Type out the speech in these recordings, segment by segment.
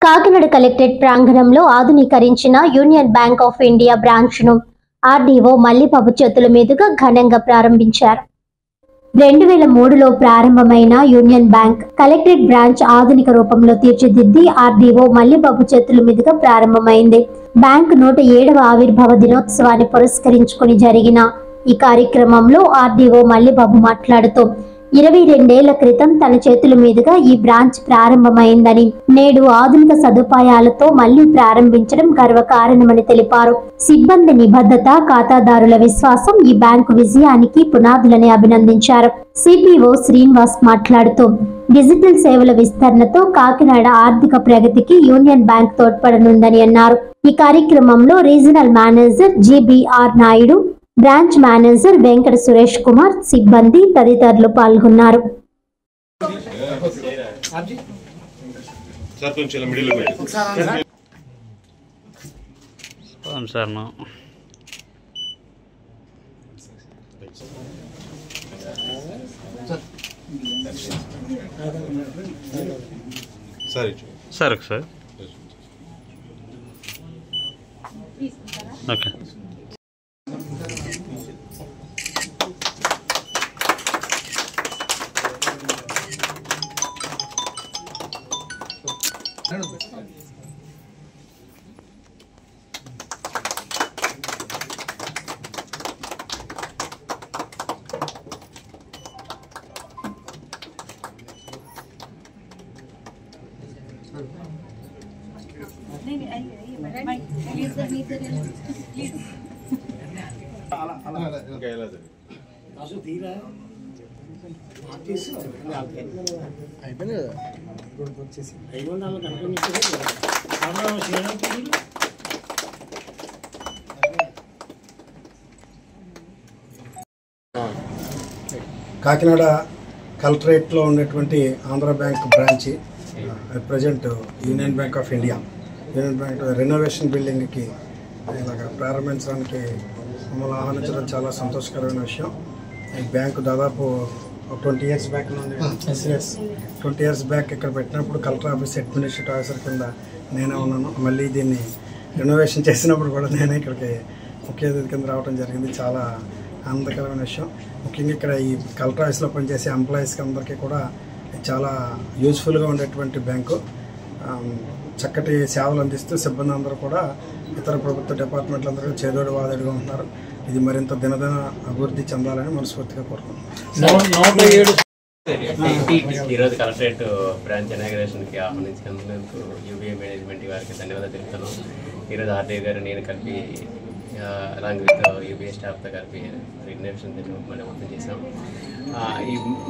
Kakinada collectorate ప్రాంగణంలో ఆధునీకరించిన Union Bank of India బ్రాంచ్ను ఆర్డీఓ మల్లిబాబు చేతుల మీదుగా ఘనంగా ప్రారంభించారు. 2003లో ప్రారంభమైన యూనియన్ బ్యాంక్ కలెక్టరేట్ బ్రాంచ్ ఆధునిక రూపంలో తీర్చిదిద్ది ఆర్డీఓ మల్లిబాబు చేతుల మీదుగా ప్రారంభమైంది. బ్యాంక్ 107వ ఆవిర్భావ దినోత్సవాన్ని పురస్కరించుకుని జరిగిన ఈ కార్యక్రమంలో ఆర్డీఓ మల్లిబాబు మాట్లాడుతూ 22 ఏళ్ల క్రితం తన చేతుల మీదుగా ఈ బ్రాంచ్ ప్రారంభమైందని, నేడు ఆధునిక సదుపాయాలతో మళ్లీ ప్రారంభించడం గర్వకారణమని తెలిపారు. సిబ్బంది నిబద్ధత, ఖాతాదారుల విశ్వాసం ఈ బ్యాంకు విజయానికి పునాదులని అభినందించారు. సిపిఓ శ్రీనివాస్ మాట్లాడుతూ డిజిటల్ సేవల విస్తరణతో కాకినాడ ఆర్థిక ప్రగతికి యూనియన్ బ్యాంక్ తోడ్పడనుందని అన్నారు. ఈ కార్యక్రమంలో regional manager GBR Naidu, branch manager Venkata Suresh Kumar, సిబ్బంది తదితరులు పాల్గొన్నారు. Sir okay. కాకినాడ కలెక్టరేట్లో ఉన్నటువంటి Andhra bank branch present Union Bank of India renovation బిల్డింగ్కి ఇలాగ ప్రారంభించడానికి మమ్మల్ని ఆహ్వానించడం చాలా సంతోషకరమైన విషయం. ఈ బ్యాంకు దాదాపు 20 ఇయర్స్ బ్యాక్ నుండి 20 ఇయర్స్ బ్యాక్ ఇక్కడ పెట్టినప్పుడు కలెక్టర్ ఆఫీస్ అడ్మినిస్ట్రేటివ్ ఆఫీసర్ కింద నేనే ఉన్నాను. మళ్ళీ దీన్ని రెనోవేషన్ చేసినప్పుడు కూడా నేనే ఇక్కడికి ముఖ్య అతిథి కింద రావడం జరిగింది. చాలా ఆనందకరమైన విషయం. ముఖ్యంగా ఇక్కడ ఈ కలెక్టర్ ఆఫీస్లో పనిచేసే ఎంప్లాయీస్కి అందరికీ కూడా చాలా యూజ్ఫుల్గా ఉండేటువంటి బ్యాంకు. చక్కటి సేవలు అందిస్తూ సిబ్బంది అందరూ కూడా ఇతర ప్రభుత్వ డిపార్ట్మెంట్లు అందరూ చేదోడు వాదోడుగా ఉంటున్నారు. ఇది మరింత దినదిన అభివృద్ధి చెందాలని మనస్ఫూర్తిగా కోరుకుంటున్నాం. ఈరోజు కలెక్టరేట్ బ్రాంచ్ ఇనాగరేషన్కి ఆహ్వానించినందుకు యూబీఏ మేనేజ్మెంట్ వారికి ధన్యవాదాలు తెలుపుతున్నాం. ఈరోజు ఆర్డీఓ గారు నేను కలిపి అలాంగ్ విత్ యూబీఏ స్టాఫ్తో కలిపి ఇనాగరేషన్ మనం ఓపెన్ చేసాం.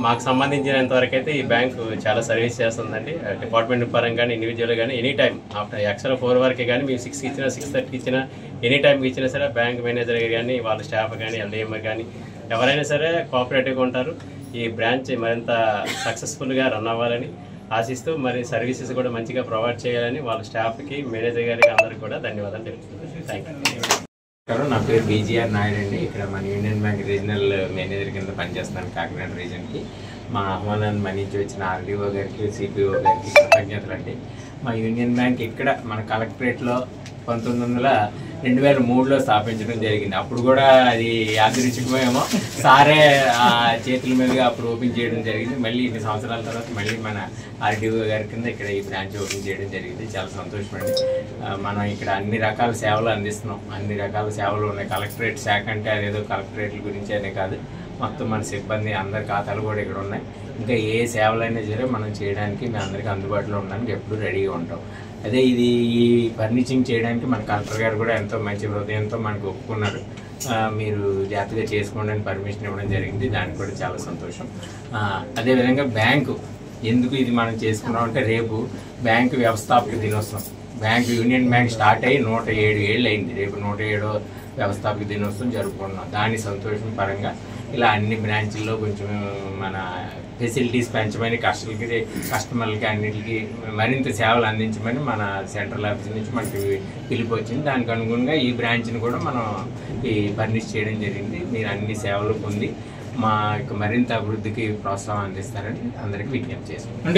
మాకు సంబంధించినంతవరకు అయితే ఈ బ్యాంకు చాలా సర్వీస్ చేస్తుందండి. డిపార్ట్మెంట్ పరంగా కానీ ఇండివిజువల్ కానీ ఎనీ టైం ఆఫ్టర్ యాక్చువల్ 4 వరకే కానీ మేము 6కి ఇచ్చినా 6:30కి ఇచ్చినా ఎనీ టైంకి ఇచ్చినా సరే బ్యాంక్ మేనేజర్ కానీ వాళ్ళ స్టాఫ్ కానీ ఎల్డీఎం కానీ ఎవరైనా సరే కోఆపరేటివ్గా ఉంటారు. ఈ బ్రాంచ్ మరింత సక్సెస్ఫుల్గా రన్ అవ్వాలని ఆశిస్తూ మరి సర్వీసెస్ కూడా మంచిగా ప్రొవైడ్ చేయాలని వాళ్ళ స్టాఫ్కి మేనేజర్ గారికి అందరికీ కూడా ధన్యవాదాలు తెలుపుతున్నాను. Thank you. నా పేరు బీజీఆర్ నాయుడు అండి. ఇక్కడ మన యూనియన్ బ్యాంక్ రీజనల్ మేనేజర్ కింద పనిచేస్తున్నాను కాకినాడ రీజన్కి. మా ఆహ్వానాన్ని మన్నించి వచ్చిన ఆర్డీఓ గారికి, సిపిఓ గారికి కృతజ్ఞతలు అండి. మా యూనియన్ బ్యాంక్ ఇక్కడ మన కలెక్టరేట్లో 2003లో స్థాపించడం జరిగింది. అప్పుడు కూడా అది యాదృచ్ఛికమేమో సారే చేతుల మీదుగా అప్పుడు ఓపెన్ చేయడం జరిగింది. మళ్ళీ ఇన్ని సంవత్సరాల తర్వాత మళ్ళీ మన ఆర్డీఓ గారి కింద ఇక్కడ ఈ బ్రాంచ్ ఓపెన్ చేయడం జరిగింది. చాలా సంతోషపడి మనం ఇక్కడ అన్ని రకాల సేవలు అందిస్తున్నాం. అన్ని రకాల సేవలు ఉన్నాయి. కలెక్టరేట్ శాఖ అంటే అదేదో కలెక్టరేట్ల గురించి అనే కాదు, మొత్తం మన సిబ్బంది అందరి ఖాతాలు కూడా ఇక్కడ ఉన్నాయి. ఇంకా ఏ సేవలైనా సరే మనం చేయడానికి మేము అందరికీ అందుబాటులో ఉండడానికి ఎప్పుడూ రెడీగా ఉంటాం. అదే ఈ ఫర్నిషింగ్ చేయడానికి మన కలెక్టర్ గారు కూడా ఎంతో మంచి హృదయంతో మనకు ఒప్పుకున్నారు. మీరు జాగ్రత్తగా చేసుకోండి అని పర్మిషన్ ఇవ్వడం జరిగింది. దానికి కూడా చాలా సంతోషం. అదేవిధంగా బ్యాంకు ఎందుకు ఇది మనం చేసుకున్నామంటే రేపు బ్యాంకు వ్యవస్థాపక దినోత్సవం. బ్యాంకు యూనియన్ బ్యాంక్ స్టార్ట్ అయ్యి 107 ఏళ్ళు అయింది. రేపు 107వ వ్యవస్థాపక దినోత్సవం జరుపుకుంటున్నాం. దాని సంతోషం పరంగా ఇలా అన్ని బ్రాంచ్ల్లో కొంచెం మన ఫెసిలిటీస్ పెంచమని కస్టమర్లకి అన్నిటికీ మరింత సేవలు అందించమని మన సెంట్రల్ ఆఫీస్ నుంచి మనకి పిలుపు వచ్చింది. దానికి అనుగుణంగా ఈ బ్రాంచ్ని కూడా మనం ఈ ఫర్నిష్ చేయడం జరిగింది. మీరు అన్ని సేవలు పొంది మా మరింత అభివృద్ధికి ప్రోత్సాహం అందిస్తారని అందరికీ విజ్ఞప్తి చేసుకుంటాం.